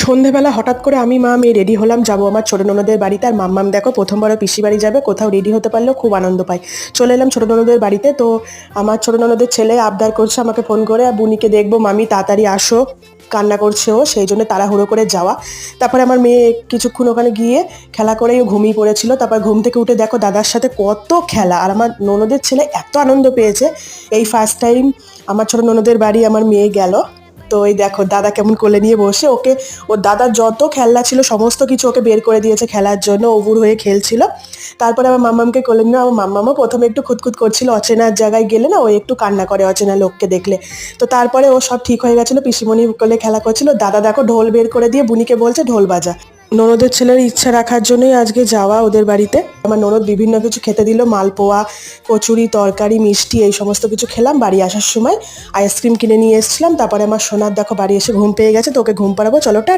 সন্ধেবেলা হঠাৎ করে আমি মা মেয়ে রেডি হলাম, যাবো আমার ছোট ননদের বাড়িতে। আর মাম্মাম দেখো প্রথমবারও পিসি বাড়ি যাবে, কোথাও রেডি হতে পারলেও খুব আনন্দ পায়। চলে এলাম ছোট ননদের বাড়িতে। তো আমার ছোট ননদের ছেলে আবদার করছে আমাকে ফোন করে, আর বুনিকে দেখবো, মামি তাড়াতাড়ি আসো, কান্না করছে ও, সেই জন্য তাড়াহুড়ো করে যাওয়া। তারপরে আমার মেয়ে কিছুক্ষণ ওখানে গিয়ে খেলা করেই ও ঘুমিয়ে পড়েছিল। তারপর ঘুম থেকে উঠে দেখো দাদার সাথে কত খেলা, আর আমার ননদের ছেলে এত আনন্দ পেয়েছে। এই ফার্স্ট টাইম আমার ছোট ননদের বাড়ি আমার মেয়ে গেল। তো এই দেখো দাদা কেমন কোলে নিয়ে বসে ওকে, ওর দাদার যত খেলনা ছিল সমস্ত কিছু ওকে বের করে দিয়েছে খেলার জন্য, উবুর হয়ে খেলছিল। তারপরে আমার মাম্মামকে কোলে নিয়ে, আমার মাম্মামও প্রথমে একটু খুঁতখুত করছিল, অচেনা জায়গায় গেলে না ও একটু কান্না করে অচেনা লোককে দেখলে। তো তারপরে ও সব ঠিক হয়ে গেছিলো, পিসিমণি কোলে খেলা করছিল। দাদা দেখো ঢোল বের করে দিয়ে বুনিকে বলছে ঢোল বাজা। ননদের ছেলের ইচ্ছা রাখার জন্যই আজকে যাওয়া ওদের বাড়িতে। আমার ননদ বিভিন্ন কিছু খেতে দিল, মালপোয়া, কচুরি, তরকারি, মিষ্টি, এই সমস্ত কিছু খেলাম। বাড়ি আসার সময় আইসক্রিম কিনে নিয়ে এসেছিলাম। তারপরে আমার সোনার দেখো বাড়ি এসে ঘুম পেয়ে গেছে, তো ওকে ঘুম পাড়াবো, চলো টা।